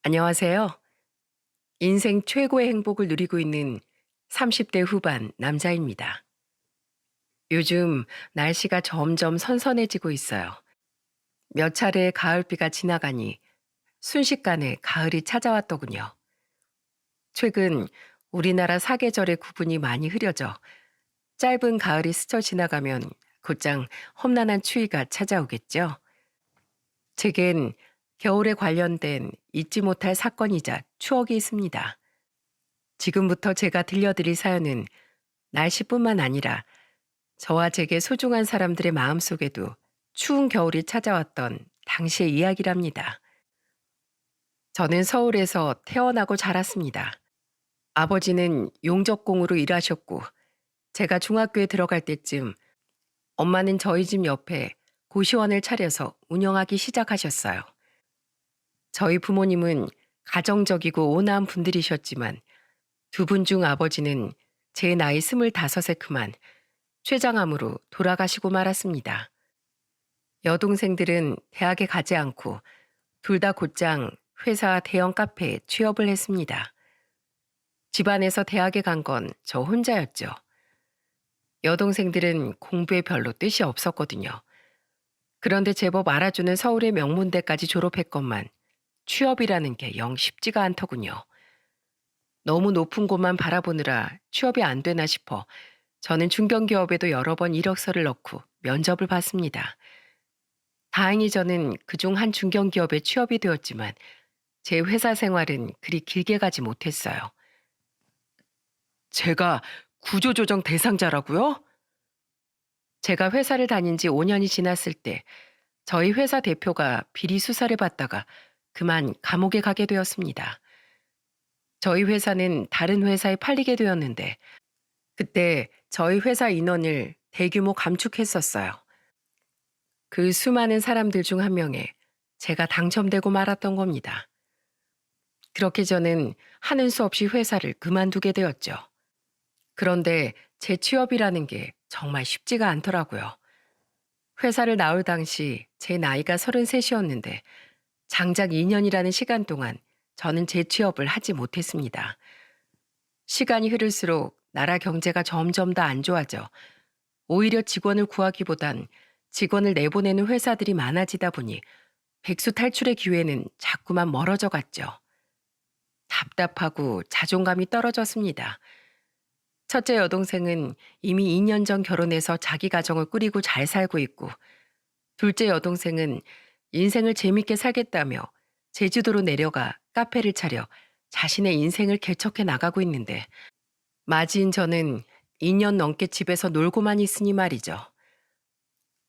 안녕하세요. 인생 최고의 행복을 누리고 있는 30대 후반 남자입니다. 요즘 날씨가 점점 선선해지고 있어요. 몇 차례의 가을비가 지나가니 순식간에 가을이 찾아왔더군요. 최근 우리나라 사계절의 구분이 많이 흐려져 짧은 가을이 스쳐 지나가면 곧장 험난한 추위가 찾아오겠죠. 제겐 겨울에 관련된 잊지 못할 사건이자 추억이 있습니다. 지금부터 제가 들려드릴 사연은 날씨뿐만 아니라 저와 제게 소중한 사람들의 마음속에도 추운 겨울이 찾아왔던 당시의 이야기랍니다. 저는 서울에서 태어나고 자랐습니다. 아버지는 용접공으로 일하셨고 제가 중학교에 들어갈 때쯤 엄마는 저희 집 옆에 고시원을 차려서 운영하기 시작하셨어요. 저희 부모님은 가정적이고 온화한 분들이셨지만 두 분 중 아버지는 제 나이 25에 그만 췌장암으로 돌아가시고 말았습니다. 여동생들은 대학에 가지 않고 둘 다 곧장 회사 대형 카페에 취업을 했습니다. 집안에서 대학에 간 건 저 혼자였죠. 여동생들은 공부에 별로 뜻이 없었거든요. 그런데 제법 알아주는 서울의 명문대까지 졸업했건만 취업이라는 게 영 쉽지가 않더군요. 너무 높은 곳만 바라보느라 취업이 안 되나 싶어 저는 중견기업에도 여러 번 이력서를 넣고 면접을 봤습니다. 다행히 저는 그중 한 중견기업에 취업이 되었지만 제 회사 생활은 그리 길게 가지 못했어요. 제가 구조조정 대상자라고요? 제가 회사를 다닌 지 5년이 지났을 때 저희 회사 대표가 비리 수사를 받다가 그만 감옥에 가게 되었습니다. 저희 회사는 다른 회사에 팔리게 되었는데 그때 저희 회사 인원을 대규모 감축했었어요. 그 수많은 사람들 중 한 명에 제가 당첨되고 말았던 겁니다. 그렇게 저는 하는 수 없이 회사를 그만두게 되었죠. 그런데 제 취업이라는 게 정말 쉽지가 않더라고요. 회사를 나올 당시 제 나이가 33이었는데 장작 2년이라는 시간 동안 저는 제 취업을 하지 못했습니다. 시간이 흐를수록 나라 경제가 점점 더 안 좋아져 오히려 직원을 구하기보단 직원을 내보내는 회사들이 많아지다 보니 백수 탈출의 기회는 자꾸만 멀어져 갔죠. 답답하고 자존감이 떨어졌습니다. 첫째 여동생은 이미 2년 전 결혼해서 자기 가정을 꾸리고 잘 살고 있고, 둘째 여동생은 인생을 재밌게 살겠다며 제주도로 내려가 카페를 차려 자신의 인생을 개척해 나가고 있는데, 맞이인 저는 2년 넘게 집에서 놀고만 있으니 말이죠.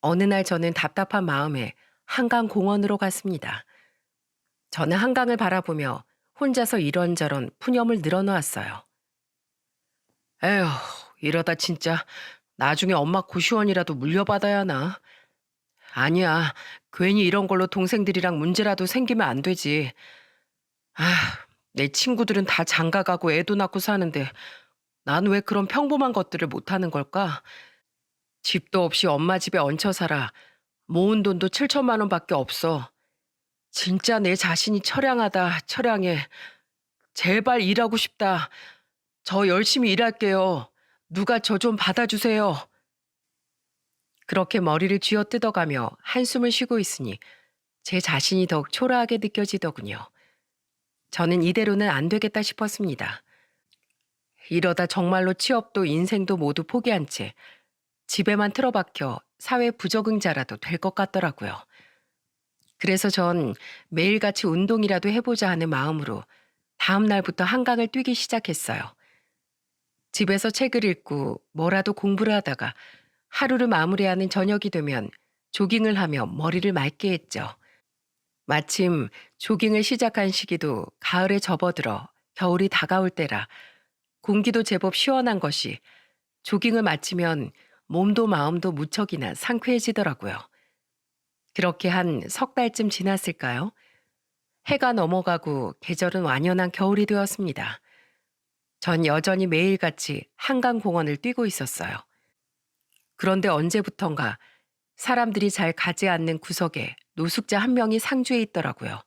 어느 날 저는 답답한 마음에 한강공원으로 갔습니다. 저는 한강을 바라보며 혼자서 이런저런 푸념을 늘어놓았어요. 에휴, 이러다 진짜 나중에 엄마 고시원이라도 물려받아야 하나? 아니야, 괜히 이런 걸로 동생들이랑 문제라도 생기면 안 되지. 아, 내 친구들은 다 장가가고 애도 낳고 사는데 난 왜 그런 평범한 것들을 못하는 걸까? 집도 없이 엄마 집에 얹혀 살아. 모은 돈도 7천만 원밖에 없어. 진짜 내 자신이 처량하다, 처량해. 제발 일하고 싶다. 저 열심히 일할게요. 누가 저 좀 받아주세요. 그렇게 머리를 쥐어뜯어가며 한숨을 쉬고 있으니 제 자신이 더욱 초라하게 느껴지더군요. 저는 이대로는 안 되겠다 싶었습니다. 이러다 정말로 취업도 인생도 모두 포기한 채 집에만 틀어박혀 사회 부적응자라도 될 것 같더라고요. 그래서 전 매일같이 운동이라도 해보자 하는 마음으로 다음 날부터 한강을 뛰기 시작했어요. 집에서 책을 읽고 뭐라도 공부를 하다가 하루를 마무리하는 저녁이 되면 조깅을 하며 머리를 맑게 했죠. 마침 조깅을 시작한 시기도 가을에 접어들어 겨울이 다가올 때라 공기도 제법 시원한 것이 조깅을 마치면 몸도 마음도 무척이나 상쾌해지더라고요. 그렇게 한 석 달쯤 지났을까요? 해가 넘어가고 계절은 완연한 겨울이 되었습니다. 전 여전히 매일같이 한강공원을 뛰고 있었어요. 그런데 언제부턴가 사람들이 잘 가지 않는 구석에 노숙자 한 명이 상주해 있더라고요.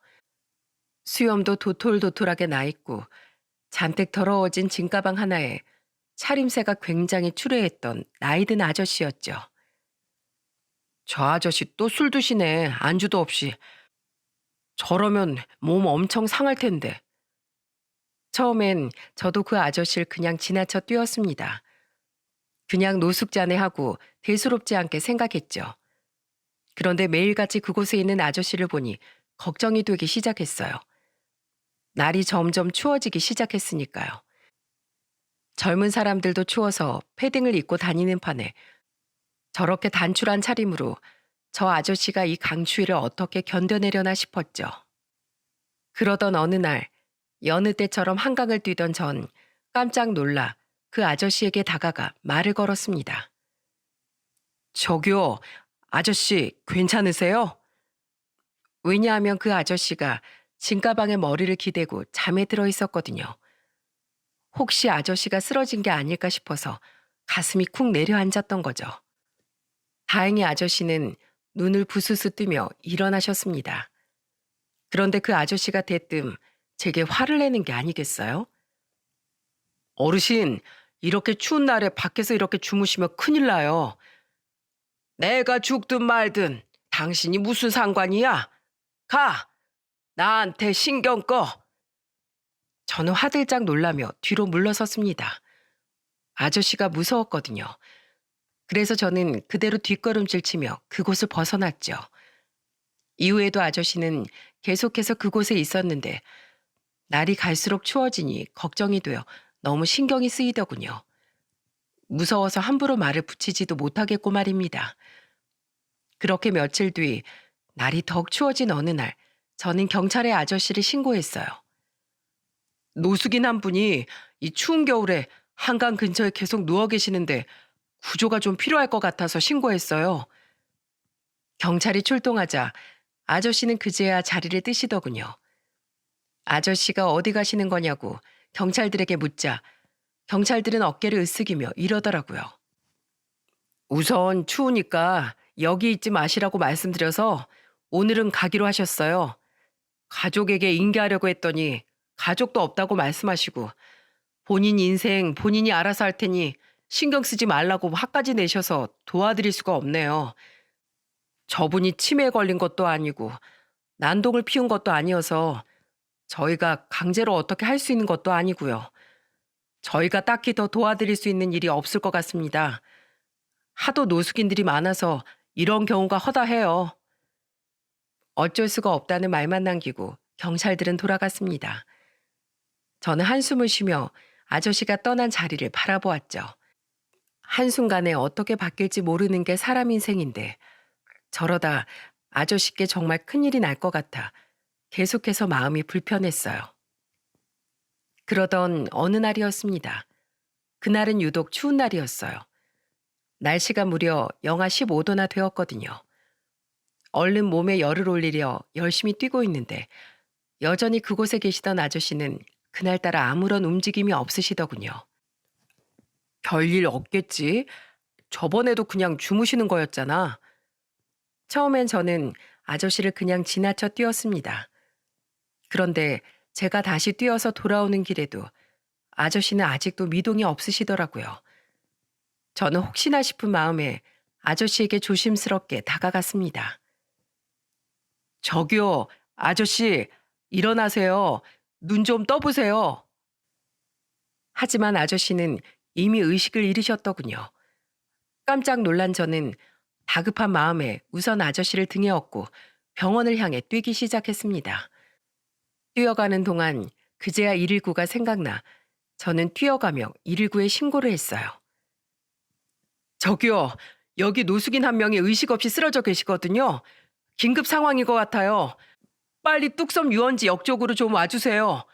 수염도 도톨도톨하게 나 있고 잔뜩 더러워진 짐가방 하나에 차림새가 굉장히 추레했던 나이든 아저씨였죠. 저 아저씨 또 술 드시네. 안주도 없이. 저러면 몸 엄청 상할 텐데. 처음엔 저도 그 아저씨를 그냥 지나쳐 뛰었습니다. 그냥 노숙자네 하고 대수롭지 않게 생각했죠. 그런데 매일같이 그곳에 있는 아저씨를 보니 걱정이 되기 시작했어요. 날이 점점 추워지기 시작했으니까요. 젊은 사람들도 추워서 패딩을 입고 다니는 판에 저렇게 단출한 차림으로 저 아저씨가 이 강추위를 어떻게 견뎌내려나 싶었죠. 그러던 어느 날 여느 때처럼 한강을 뛰던 전 깜짝 놀라 그 아저씨에게 다가가 말을 걸었습니다. 저기요, 아저씨 괜찮으세요? 왜냐하면 그 아저씨가 짐가방에 머리를 기대고 잠에 들어 있었거든요. 혹시 아저씨가 쓰러진 게 아닐까 싶어서 가슴이 쿵 내려앉았던 거죠. 다행히 아저씨는 눈을 부스스 뜨며 일어나셨습니다. 그런데 그 아저씨가 대뜸 제게 화를 내는 게 아니겠어요? 어르신, 이렇게 추운 날에 밖에서 이렇게 주무시면 큰일 나요. 내가 죽든 말든 당신이 무슨 상관이야? 가! 나한테 신경 꺼! 저는 화들짝 놀라며 뒤로 물러섰습니다. 아저씨가 무서웠거든요. 그래서 저는 그대로 뒷걸음질 치며 그곳을 벗어났죠. 이후에도 아저씨는 계속해서 그곳에 있었는데 날이 갈수록 추워지니 걱정이 되어 너무 신경이 쓰이더군요. 무서워서 함부로 말을 붙이지도 못하겠고 말입니다. 그렇게 며칠 뒤 날이 더욱 추워진 어느 날 저는 경찰에 아저씨를 신고했어요. 노숙인 한 분이 이 추운 겨울에 한강 근처에 계속 누워 계시는데 구조가 좀 필요할 것 같아서 신고했어요. 경찰이 출동하자 아저씨는 그제야 자리를 뜨시더군요. 아저씨가 어디 가시는 거냐고 경찰들에게 묻자 경찰들은 어깨를 으쓱이며 이러더라고요. 우선 추우니까 여기 있지 마시라고 말씀드려서 오늘은 가기로 하셨어요. 가족에게 인계하려고 했더니 가족도 없다고 말씀하시고 본인 인생 본인이 알아서 할 테니 신경 쓰지 말라고 화까지 내셔서 도와드릴 수가 없네요. 저분이 치매에 걸린 것도 아니고 난동을 피운 것도 아니어서 저희가 강제로 어떻게 할 수 있는 것도 아니고요. 저희가 딱히 더 도와드릴 수 있는 일이 없을 것 같습니다. 하도 노숙인들이 많아서 이런 경우가 허다해요. 어쩔 수가 없다는 말만 남기고 경찰들은 돌아갔습니다. 저는 한숨을 쉬며 아저씨가 떠난 자리를 바라보았죠. 한순간에 어떻게 바뀔지 모르는 게 사람 인생인데 저러다 아저씨께 정말 큰일이 날 것 같아 계속해서 마음이 불편했어요. 그러던 어느 날이었습니다. 그날은 유독 추운 날이었어요. 날씨가 무려 영하 15도나 되었거든요. 얼른 몸에 열을 올리려 열심히 뛰고 있는데 여전히 그곳에 계시던 아저씨는 그날따라 아무런 움직임이 없으시더군요. 별일 없겠지. 저번에도 그냥 주무시는 거였잖아. 처음엔 저는 아저씨를 그냥 지나쳐 뛰었습니다. 그런데 제가 다시 뛰어서 돌아오는 길에도 아저씨는 아직도 미동이 없으시더라고요. 저는 혹시나 싶은 마음에 아저씨에게 조심스럽게 다가갔습니다. 저기요, 아저씨, 일어나세요. 눈 좀 떠보세요. 하지만 아저씨는 이미 의식을 잃으셨더군요. 깜짝 놀란 저는 다급한 마음에 우선 아저씨를 등에 업고 병원을 향해 뛰기 시작했습니다. 뛰어가는 동안 그제야 119가 생각나 저는 뛰어가며 119에 신고를 했어요. 저기요, 여기 노숙인 한 명이 의식 없이 쓰러져 계시거든요. 긴급 상황인 것 같아요. 빨리 뚝섬 유원지 역 쪽으로 좀 와주세요.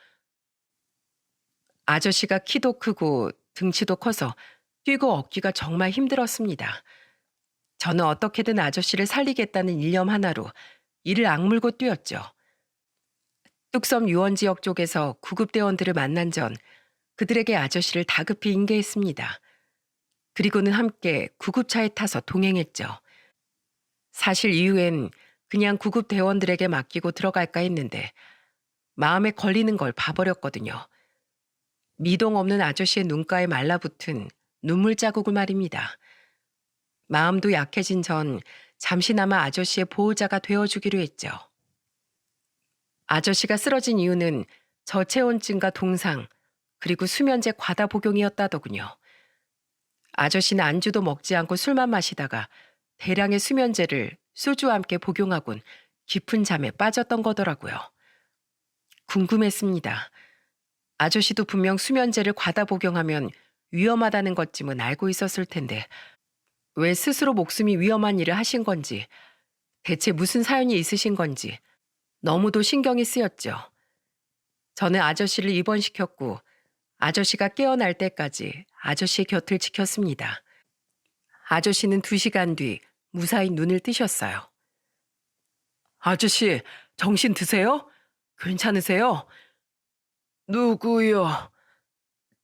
아저씨가 키도 크고 등치도 커서 뛰고 얻기가 정말 힘들었습니다. 저는 어떻게든 아저씨를 살리겠다는 일념 하나로 이를 악물고 뛰었죠. 뚝섬 유원지역 쪽에서 구급대원들을 만난 전 그들에게 아저씨를 다급히 인계했습니다. 그리고는 함께 구급차에 타서 동행했죠. 사실 이후엔 그냥 구급대원들에게 맡기고 들어갈까 했는데 마음에 걸리는 걸 봐버렸거든요. 미동 없는 아저씨의 눈가에 말라붙은 눈물 자국을 말입니다. 마음도 약해진 전 잠시나마 아저씨의 보호자가 되어주기로 했죠. 아저씨가 쓰러진 이유는 저체온증과 동상, 그리고 수면제 과다 복용이었다더군요. 아저씨는 안주도 먹지 않고 술만 마시다가 대량의 수면제를 소주와 함께 복용하곤 깊은 잠에 빠졌던 거더라고요. 궁금했습니다. 아저씨도 분명 수면제를 과다 복용하면 위험하다는 것쯤은 알고 있었을 텐데 왜 스스로 목숨이 위험한 일을 하신 건지, 대체 무슨 사연이 있으신 건지 너무도 신경이 쓰였죠. 저는 아저씨를 입원시켰고 아저씨가 깨어날 때까지 아저씨의 곁을 지켰습니다. 아저씨는 2시간 뒤 무사히 눈을 뜨셨어요. 아저씨, 정신 드세요? 괜찮으세요? 누구요?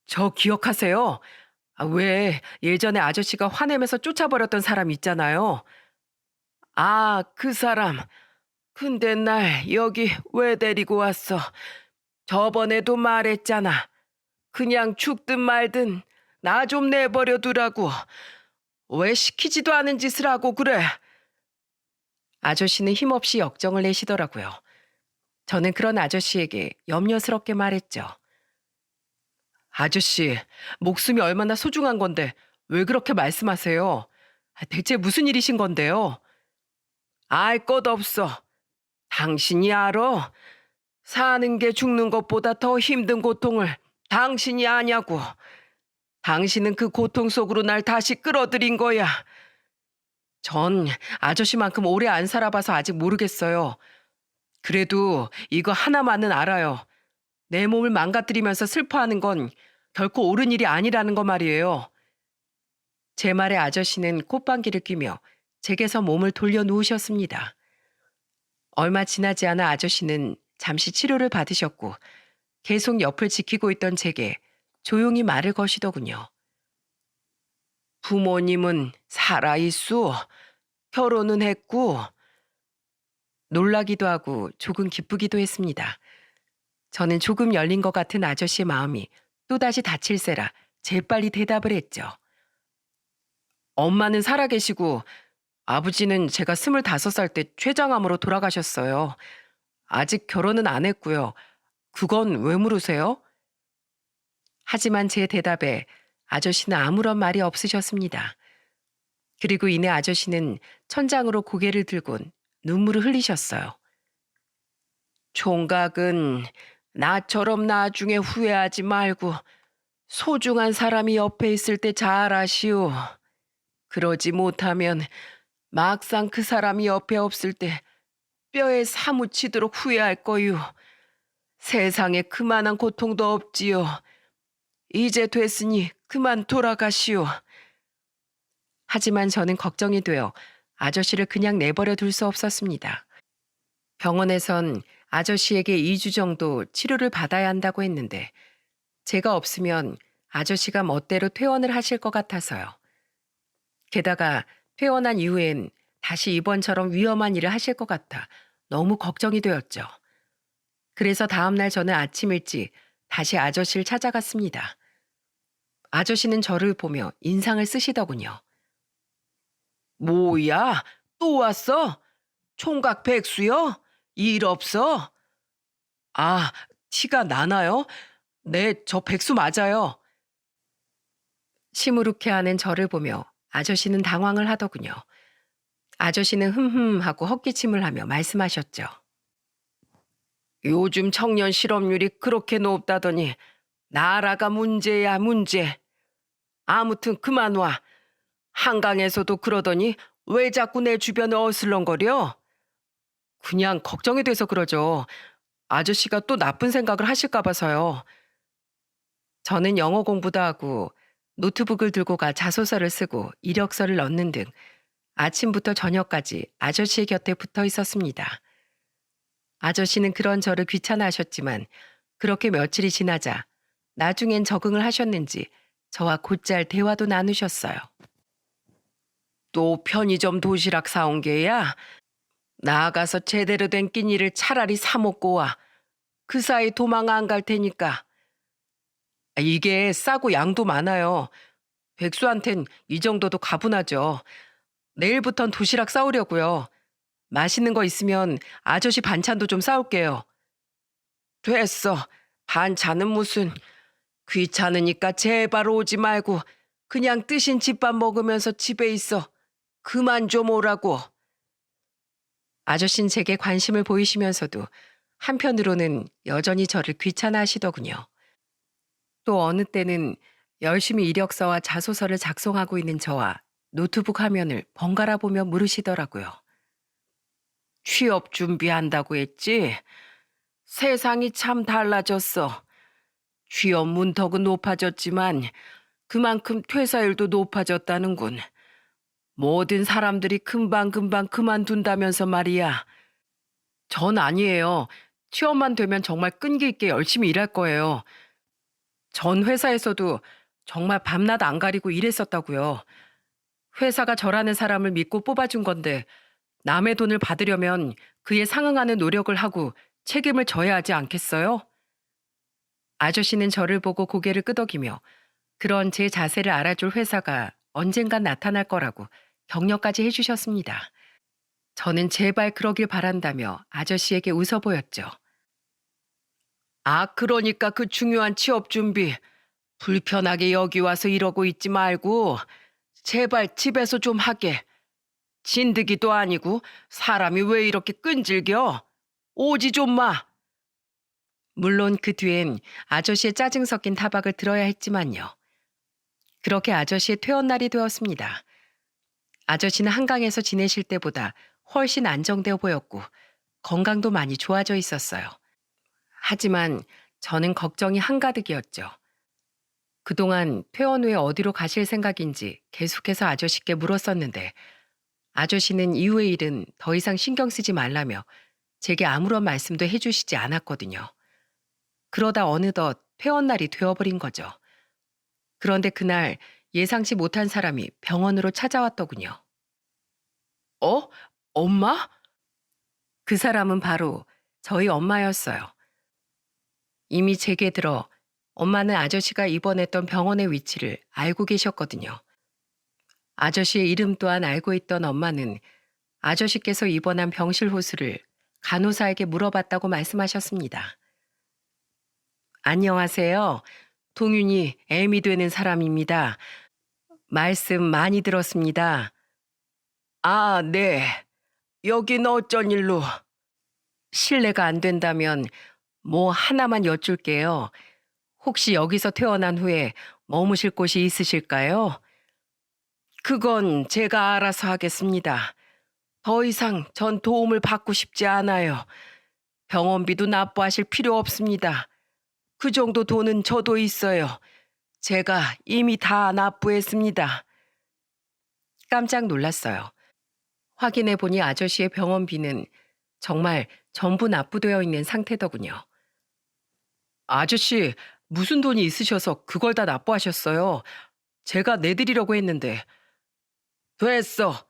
저 기억하세요? 왜 예전에 아저씨가 화내면서 쫓아버렸던 사람 있잖아요. 아, 그 사람. 근데 날 여기 왜 데리고 왔어? 저번에도 말했잖아. 그냥 죽든 말든 나 좀 내버려 두라고. 왜 시키지도 않은 짓을 하고 그래? 아저씨는 힘없이 역정을 내시더라고요. 저는 그런 아저씨에게 염려스럽게 말했죠. 아저씨, 목숨이 얼마나 소중한 건데 왜 그렇게 말씀하세요? 대체 무슨 일이신 건데요? 알 것 없어. 당신이 알아? 사는 게 죽는 것보다 더 힘든 고통을 당신이 아냐고. 당신은 그 고통 속으로 날 다시 끌어들인 거야. 전 아저씨만큼 오래 안 살아봐서 아직 모르겠어요. 그래도 이거 하나만은 알아요. 내 몸을 망가뜨리면서 슬퍼하는 건 결코 옳은 일이 아니라는 거 말이에요. 제 말에 아저씨는 콧방귀를 뀌며 제게서 몸을 돌려 누우셨습니다. 얼마 지나지 않아 아저씨는 잠시 치료를 받으셨고 계속 옆을 지키고 있던 제게 조용히 말을 거시더군요. 부모님은 살아있수. 결혼은 했고. 놀라기도 하고 조금 기쁘기도 했습니다. 저는 조금 열린 것 같은 아저씨의 마음이 또다시 다칠세라 재빨리 대답을 했죠. 엄마는 살아계시고 아버지는 제가 25살 때 췌장암으로 돌아가셨어요. 아직 결혼은 안 했고요. 그건 왜 물으세요? 하지만 제 대답에 아저씨는 아무런 말이 없으셨습니다. 그리고 이내 아저씨는 천장으로 고개를 들곤 눈물을 흘리셨어요. 총각은 나처럼 나중에 후회하지 말고 소중한 사람이 옆에 있을 때 잘하시오. 그러지 못하면 막상 그 사람이 옆에 없을 때 뼈에 사무치도록 후회할 거요. 세상에 그만한 고통도 없지요. 이제 됐으니 그만 돌아가시오. 하지만 저는 걱정이 되어 아저씨를 그냥 내버려 둘 수 없었습니다. 병원에선 아저씨에게 2주 정도 치료를 받아야 한다고 했는데 제가 없으면 아저씨가 멋대로 퇴원을 하실 것 같아서요. 게다가 퇴원한 이후엔 다시 이번처럼 위험한 일을 하실 것 같아 너무 걱정이 되었죠. 그래서 다음날 저는 아침 일찍 다시 아저씨를 찾아갔습니다. 아저씨는 저를 보며 인상을 쓰시더군요. 뭐야? 또 왔어? 총각 백수요? 일 없어? 아, 티가 나나요? 네, 저 백수 맞아요. 시무룩해하는 저를 보며 아저씨는 당황을 하더군요. 아저씨는 흠흠 하고 헛기침을 하며 말씀하셨죠. 요즘 청년 실업률이 그렇게 높다더니 나라가 문제야 문제. 아무튼 그만 와. 한강에서도 그러더니 왜 자꾸 내 주변을 어슬렁거려? 그냥 걱정이 돼서 그러죠. 아저씨가 또 나쁜 생각을 하실까 봐서요. 저는 영어 공부도 하고 노트북을 들고 가 자소서를 쓰고 이력서를 넣는 등 아침부터 저녁까지 아저씨의 곁에 붙어 있었습니다. 아저씨는 그런 저를 귀찮아하셨지만 그렇게 며칠이 지나자 나중엔 적응을 하셨는지 저와 곧잘 대화도 나누셨어요. 또 편의점 도시락 사온 게야? 나가서 제대로 된 끼니를 차라리 사 먹고 와. 그 사이 도망 안 갈 테니까. 이게 싸고 양도 많아요. 백수한텐 이 정도도 가분하죠. 내일부턴 도시락 싸우려고요. 맛있는 거 있으면 아저씨 반찬도 좀 싸올게요. 됐어. 반찬은 무슨. 귀찮으니까 제발 오지 말고 그냥 뜨신 집밥 먹으면서 집에 있어. 그만 좀 오라고. 아저씨는 제게 관심을 보이시면서도 한편으로는 여전히 저를 귀찮아하시더군요. 또 어느 때는 열심히 이력서와 자소서를 작성하고 있는 저와 노트북 화면을 번갈아 보며 물으시더라고요. 취업 준비한다고 했지? 세상이 참 달라졌어. 취업 문턱은 높아졌지만 그만큼 퇴사율도 높아졌다는군. 모든 사람들이 금방금방 그만둔다면서 말이야. 전 아니에요. 취업만 되면 정말 끈기 있게 열심히 일할 거예요. 전 회사에서도 정말 밤낮 안 가리고 일했었다고요. 회사가 저라는 사람을 믿고 뽑아준 건데 남의 돈을 받으려면 그에 상응하는 노력을 하고 책임을 져야 하지 않겠어요? 아저씨는 저를 보고 고개를 끄덕이며 그런 제 자세를 알아줄 회사가 언젠간 나타날 거라고 격려까지 해주셨습니다. 저는 제발 그러길 바란다며 아저씨에게 웃어 보였죠. 아, 그러니까 그 중요한 취업 준비 불편하게 여기 와서 이러고 있지 말고 제발 집에서 좀 하게. 진드기도 아니고 사람이 왜 이렇게 끈질겨? 오지 좀 마. 물론 그 뒤엔 아저씨의 짜증 섞인 타박을 들어야 했지만요. 그렇게 아저씨의 퇴원날이 되었습니다. 아저씨는 한강에서 지내실 때보다 훨씬 안정되어 보였고 건강도 많이 좋아져 있었어요. 하지만 저는 걱정이 한가득이었죠. 그동안 퇴원 후에 어디로 가실 생각인지 계속해서 아저씨께 물었었는데 아저씨는 이후의 일은 더 이상 신경 쓰지 말라며 제게 아무런 말씀도 해주시지 않았거든요. 그러다 어느덧 퇴원날이 되어버린 거죠. 그런데 그날 예상치 못한 사람이 병원으로 찾아왔더군요. 어? 엄마? 그 사람은 바로 저희 엄마였어요. 이미 제게 들어 엄마는 아저씨가 입원했던 병원의 위치를 알고 계셨거든요. 아저씨의 이름 또한 알고 있던 엄마는 아저씨께서 입원한 병실 호수를 간호사에게 물어봤다고 말씀하셨습니다. 안녕하세요. 동윤이 애미 되는 사람입니다. 말씀 많이 들었습니다. 아, 네. 여긴 어쩐 일로? 실례가 안 된다면 뭐 하나만 여쭐게요. 혹시 여기서 태어난 후에 머무실 곳이 있으실까요? 그건 제가 알아서 하겠습니다. 더 이상 전 도움을 받고 싶지 않아요. 병원비도 납부하실 필요 없습니다. 그 정도 돈은 저도 있어요. 제가 이미 다 납부했습니다. 깜짝 놀랐어요. 확인해 보니 아저씨의 병원비는 정말 전부 납부되어 있는 상태더군요. 아저씨, 무슨 돈이 있으셔서 그걸 다 납부하셨어요? 제가 내드리려고 했는데. 됐어.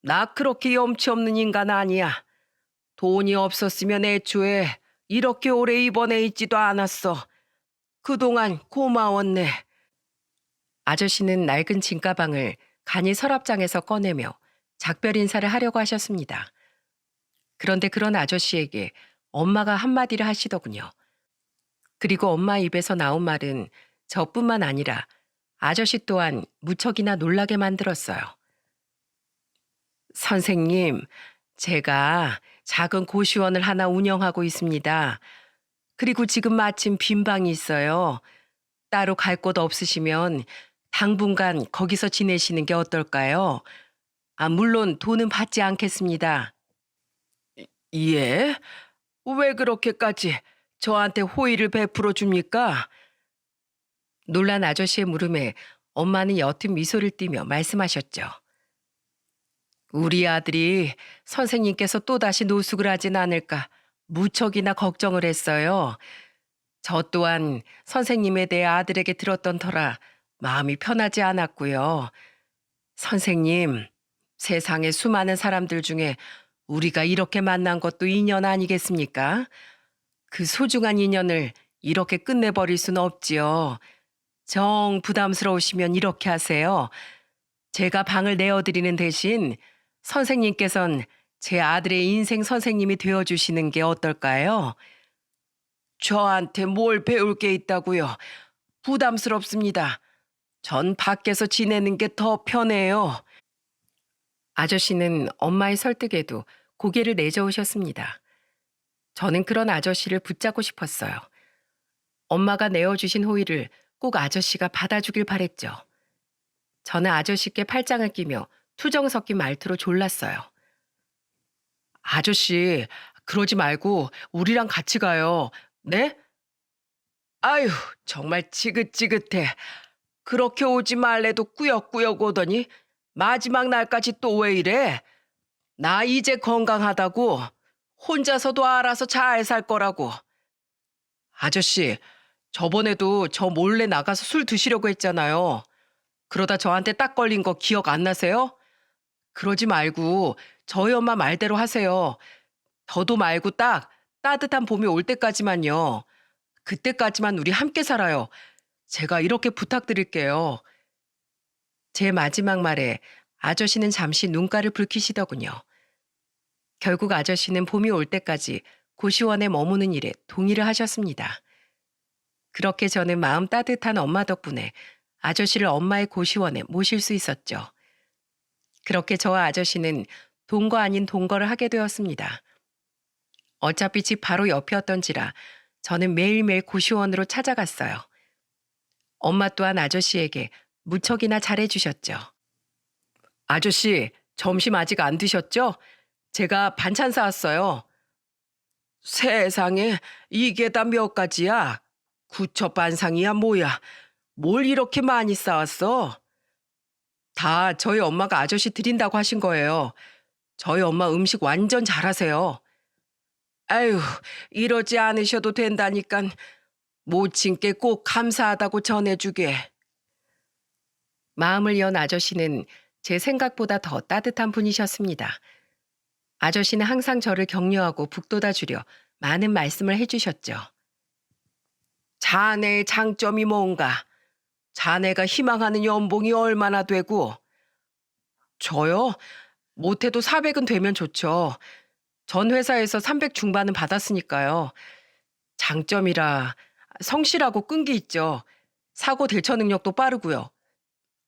나 그렇게 염치 없는 인간 아니야. 돈이 없었으면 애초에 이렇게 오래 입원해 있지도 않았어. 그동안 고마웠네. 아저씨는 낡은 짐가방을 간이 서랍장에서 꺼내며 작별 인사를 하려고 하셨습니다. 그런데 그런 아저씨에게 엄마가 한마디를 하시더군요. 그리고 엄마 입에서 나온 말은 저뿐만 아니라 아저씨 또한 무척이나 놀라게 만들었어요. 선생님, 제가 작은 고시원을 하나 운영하고 있습니다. 그리고 지금 마침 빈 방이 있어요. 따로 갈 곳 없으시면 당분간 거기서 지내시는 게 어떨까요? 아, 물론 돈은 받지 않겠습니다. 예? 왜 그렇게까지 저한테 호의를 베풀어 줍니까? 놀란 아저씨의 물음에 엄마는 옅은 미소를 띠며 말씀하셨죠. 우리 아들이 선생님께서 또다시 노숙을 하진 않을까 무척이나 걱정을 했어요. 저 또한 선생님에 대해 아들에게 들었던 터라 마음이 편하지 않았고요. 선생님, 세상에 수많은 사람들 중에 우리가 이렇게 만난 것도 인연 아니겠습니까? 그 소중한 인연을 이렇게 끝내버릴 수는 없지요. 정 부담스러우시면 이렇게 하세요. 제가 방을 내어드리는 대신 선생님께선 제 아들의 인생 선생님이 되어주시는 게 어떨까요? 저한테 뭘 배울 게 있다고요? 부담스럽습니다. 전 밖에서 지내는 게 더 편해요. 아저씨는 엄마의 설득에도 고개를 내저으셨습니다. 저는 그런 아저씨를 붙잡고 싶었어요. 엄마가 내어주신 호의를 꼭 아저씨가 받아주길 바랬죠. 저는 아저씨께 팔짱을 끼며 투정 섞인 말투로 졸랐어요. 아저씨, 그러지 말고 우리랑 같이 가요. 네? 아유, 정말 지긋지긋해. 그렇게 오지 말래도 꾸역꾸역 오더니 마지막 날까지 또 왜 이래? 나 이제 건강하다고. 혼자서도 알아서 잘 살 거라고. 아저씨, 저번에도 저 몰래 나가서 술 드시려고 했잖아요. 그러다 저한테 딱 걸린 거 기억 안 나세요? 그러지 말고 저희 엄마 말대로 하세요. 저도 말고 딱 따뜻한 봄이 올 때까지만요. 그때까지만 우리 함께 살아요. 제가 이렇게 부탁드릴게요. 제 마지막 말에 아저씨는 잠시 눈가를 붉히시더군요. 결국 아저씨는 봄이 올 때까지 고시원에 머무는 일에 동의를 하셨습니다. 그렇게 저는 마음 따뜻한 엄마 덕분에 아저씨를 엄마의 고시원에 모실 수 있었죠. 그렇게 저와 아저씨는 동거 아닌 동거를 하게 되었습니다. 어차피 집 바로 옆이었던지라 저는 매일매일 고시원으로 찾아갔어요. 엄마 또한 아저씨에게 무척이나 잘해주셨죠. 아저씨, 점심 아직 안 드셨죠? 제가 반찬 사왔어요. 세상에, 이게 다 몇 가지야? 구첩반상이야 뭐야? 뭘 이렇게 많이 싸왔어? 다 저희 엄마가 아저씨 드린다고 하신 거예요. 저희 엄마 음식 완전 잘하세요. 아유, 이러지 않으셔도 된다니깐. 모친께 꼭 감사하다고 전해주게. 마음을 연 아저씨는 제 생각보다 더 따뜻한 분이셨습니다. 아저씨는 항상 저를 격려하고 북돋아 주려 많은 말씀을 해주셨죠. 자네의 장점이 뭔가? 자네가 희망하는 연봉이 얼마나 되고? 저요? 못해도 400은 되면 좋죠. 전 회사에서 300 중반은 받았으니까요. 장점이라 성실하고 끈기 있죠. 사고 대처 능력도 빠르고요.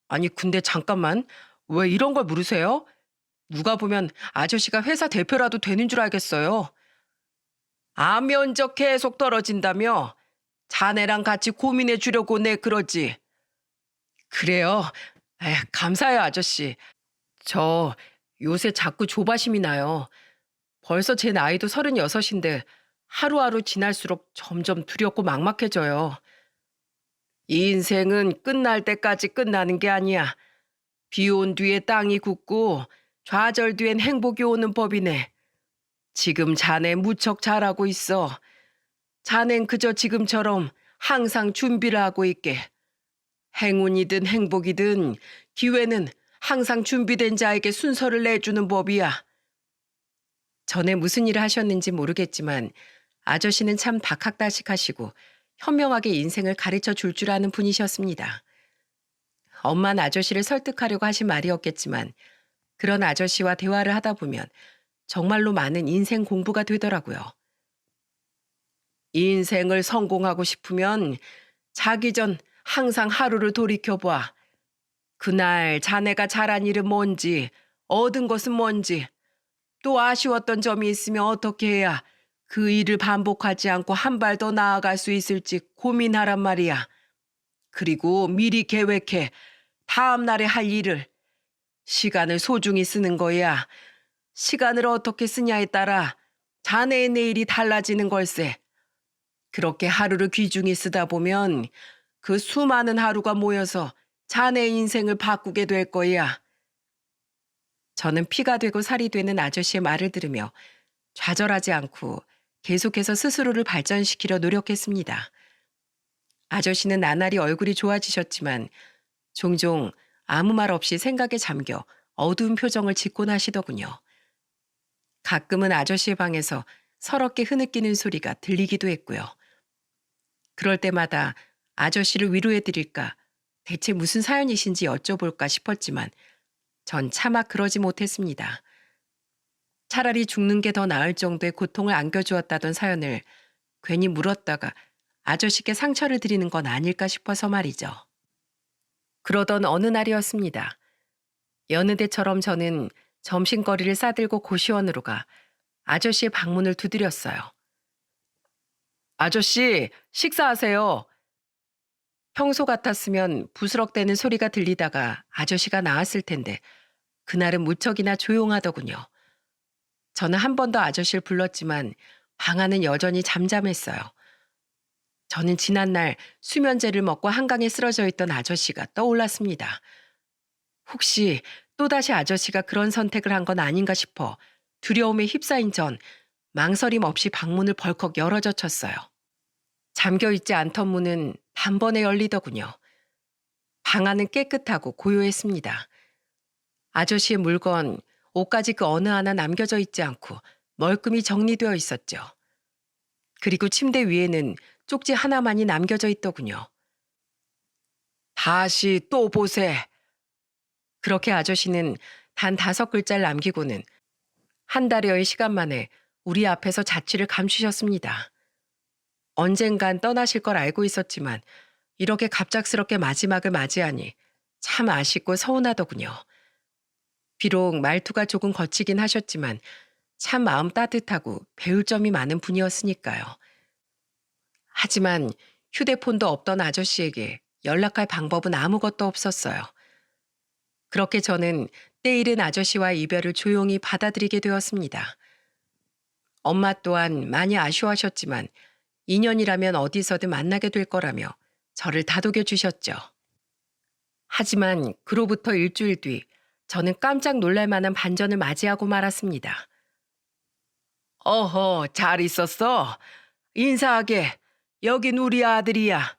아니 근데 잠깐만. 왜 이런 걸 물으세요? 누가 보면 아저씨가 회사 대표라도 되는 줄 알겠어요. 아, 면적 계속 떨어진다며? 자네랑 같이 고민해 주려고 내 그러지. 그래요? 에휴, 감사해요 아저씨. 저 요새 자꾸 조바심이 나요. 벌써 제 나이도 36인데 하루하루 지날수록 점점 두렵고 막막해져요. 이 인생은 끝날 때까지 끝나는 게 아니야. 비 온 뒤에 땅이 굳고 좌절 뒤엔 행복이 오는 법이네. 지금 자네 무척 잘하고 있어. 자넨 그저 지금처럼 항상 준비를 하고 있게. 행운이든 행복이든 기회는 항상 준비된 자에게 순서를 내주는 법이야. 전에 무슨 일을 하셨는지 모르겠지만 아저씨는 참 박학다식하시고 현명하게 인생을 가르쳐 줄 아는 분이셨습니다. 엄마는 아저씨를 설득하려고 하신 말이었겠지만 그런 아저씨와 대화를 하다 보면 정말로 많은 인생 공부가 되더라고요. 인생을 성공하고 싶으면 자기 전 항상 하루를 돌이켜봐. 그날 자네가 잘한 일은 뭔지, 얻은 것은 뭔지, 또 아쉬웠던 점이 있으면 어떻게 해야 그 일을 반복하지 않고 한 발 더 나아갈 수 있을지 고민하란 말이야. 그리고 미리 계획해. 다음 날에 할 일을. 시간을 소중히 쓰는 거야. 시간을 어떻게 쓰냐에 따라 자네의 내일이 달라지는 걸세. 그렇게 하루를 귀중히 쓰다 보면 그 수많은 하루가 모여서 자네의 인생을 바꾸게 될 거야. 저는 피가 되고 살이 되는 아저씨의 말을 들으며 좌절하지 않고 계속해서 스스로를 발전시키려 노력했습니다. 아저씨는 나날이 얼굴이 좋아지셨지만 종종 아무 말 없이 생각에 잠겨 어두운 표정을 짓곤 하시더군요. 가끔은 아저씨의 방에서 서럽게 흐느끼는 소리가 들리기도 했고요. 그럴 때마다 아저씨를 위로해 드릴까, 대체 무슨 사연이신지 여쭤볼까 싶었지만 전 차마 그러지 못했습니다. 차라리 죽는 게 더 나을 정도의 고통을 안겨주었다던 사연을 괜히 물었다가 아저씨께 상처를 드리는 건 아닐까 싶어서 말이죠. 그러던 어느 날이었습니다. 여느 때처럼 저는 점심거리를 싸들고 고시원으로 가 아저씨의 방문을 두드렸어요. 아저씨, 식사하세요. 평소 같았으면 부스럭대는 소리가 들리다가 아저씨가 나왔을 텐데 그날은 무척이나 조용하더군요. 저는 한 번 더 아저씨를 불렀지만 방 안은 여전히 잠잠했어요. 저는 지난날 수면제를 먹고 한강에 쓰러져 있던 아저씨가 떠올랐습니다. 혹시 또다시 아저씨가 그런 선택을 한 건 아닌가 싶어 두려움에 휩싸인 전 망설임 없이 방문을 벌컥 열어젖혔어요. 잠겨있지 않던 문은 단번에 열리더군요. 방 안은 깨끗하고 고요했습니다. 아저씨의 물건, 옷까지 그 어느 하나 남겨져 있지 않고 멀끔히 정리되어 있었죠. 그리고 침대 위에는 쪽지 하나만이 남겨져 있더군요. 다시 또 보세. 그렇게 아저씨는 단 5글자를 남기고는 한 달여의 시간 만에 우리 앞에서 자취를 감추셨습니다. 언젠간 떠나실 걸 알고 있었지만 이렇게 갑작스럽게 마지막을 맞이하니 참 아쉽고 서운하더군요. 비록 말투가 조금 거치긴 하셨지만 참 마음 따뜻하고 배울 점이 많은 분이었으니까요. 하지만 휴대폰도 없던 아저씨에게 연락할 방법은 아무것도 없었어요. 그렇게 저는 때이른 아저씨와의 이별을 조용히 받아들이게 되었습니다. 엄마 또한 많이 아쉬워하셨지만 인연이라면 어디서든 만나게 될 거라며 저를 다독여 주셨죠. 하지만 그로부터 일주일 뒤 저는 깜짝 놀랄 만한 반전을 맞이하고 말았습니다. 어허, 잘 있었어? 인사하게. 여긴 우리 아들이야.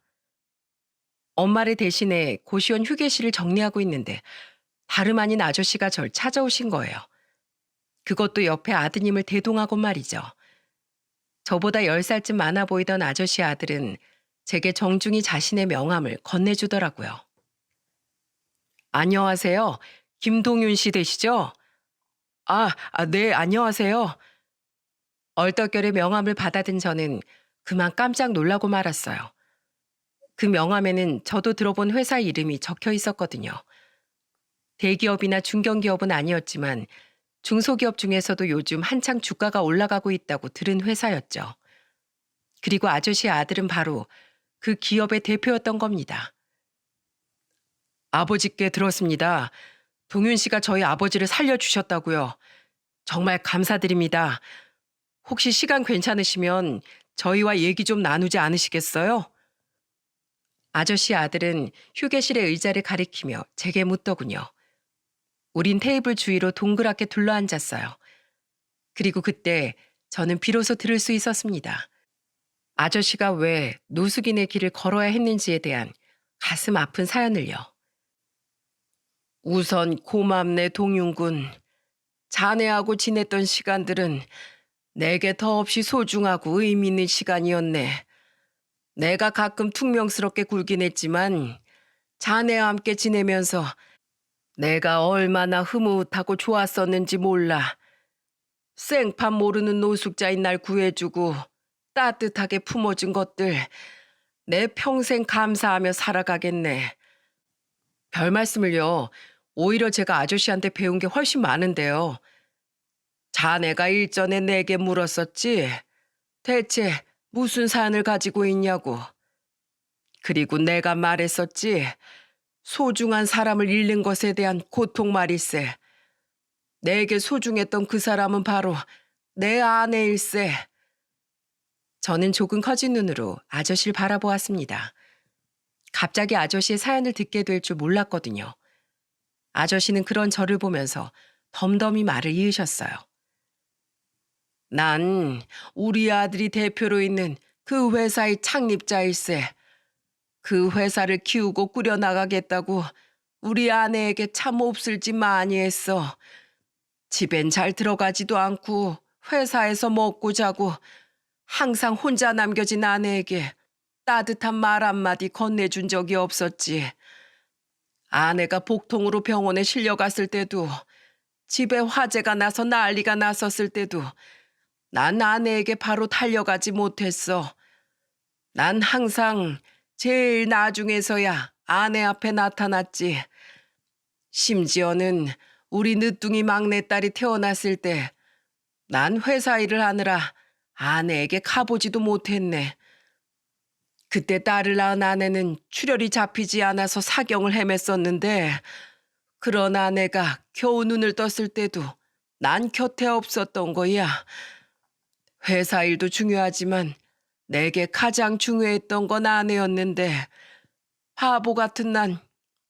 엄마를 대신해 고시원 휴게실을 정리하고 있는데 다름 아닌 아저씨가 절 찾아오신 거예요. 그것도 옆에 아드님을 대동하고 말이죠. 저보다 10살쯤 많아 보이던 아저씨 아들은 제게 정중히 자신의 명함을 건네주더라고요. 안녕하세요. 김동윤 씨 되시죠? 네, 안녕하세요. 얼떨결에 명함을 받아든 저는 그만 깜짝 놀라고 말았어요. 그 명함에는 저도 들어본 회사 이름이 적혀 있었거든요. 대기업이나 중견기업은 아니었지만 중소기업 중에서도 요즘 한창 주가가 올라가고 있다고 들은 회사였죠. 그리고 아저씨의 아들은 바로 그 기업의 대표였던 겁니다. 아버지께 들었습니다. 동윤 씨가 저희 아버지를 살려주셨다고요. 정말 감사드립니다. 혹시 시간 괜찮으시면 저희와 얘기 좀 나누지 않으시겠어요? 아저씨 아들은 휴게실의 의자를 가리키며 제게 묻더군요. 우린 테이블 주위로 동그랗게 둘러앉았어요. 그리고 그때 저는 비로소 들을 수 있었습니다. 아저씨가 왜 노숙인의 길을 걸어야 했는지에 대한 가슴 아픈 사연을요. 우선 고맙네 동윤군. 자네하고 지냈던 시간들은 내게 더없이 소중하고 의미 있는 시간이었네. 내가 가끔 퉁명스럽게 굴긴 했지만 자네와 함께 지내면서 내가 얼마나 흐뭇하고 좋았었는지 몰라. 생판 모르는 노숙자인 날 구해주고 따뜻하게 품어준 것들 내 평생 감사하며 살아가겠네. 별 말씀을요. 오히려 제가 아저씨한테 배운 게 훨씬 많은데요. 자네가 일전에 내게 물었었지. 대체 무슨 사연을 가지고 있냐고. 그리고 내가 말했었지. 소중한 사람을 잃는 것에 대한 고통 말일세. 내게 소중했던 그 사람은 바로 내 아내일세. 저는 조금 커진 눈으로 아저씨를 바라보았습니다. 갑자기 아저씨의 사연을 듣게 될 줄 몰랐거든요. 아저씨는 그런 저를 보면서 덤덤히 말을 이으셨어요. 난 우리 아들이 대표로 있는 그 회사의 창립자일세. 그 회사를 키우고 꾸려나가겠다고 우리 아내에게 참 몹쓸 짓 많이 했어. 집엔 잘 들어가지도 않고 회사에서 먹고 자고 항상 혼자 남겨진 아내에게 따뜻한 말 한마디 건네준 적이 없었지. 아내가 복통으로 병원에 실려갔을 때도, 집에 화재가 나서 난리가 났었을 때도 난 아내에게 바로 달려가지 못했어. 난 항상 제일 나중에서야 아내 앞에 나타났지. 심지어는 우리 늦둥이 막내딸이 태어났을 때 난 회사 일을 하느라 아내에게 가보지도 못했네. 그때 딸을 낳은 아내는 출혈이 잡히지 않아서 사경을 헤맸었는데, 그런 아내가 겨우 눈을 떴을 때도 난 곁에 없었던 거야. 회사 일도 중요하지만 내게 가장 중요했던 건 아내였는데, 바보 같은 난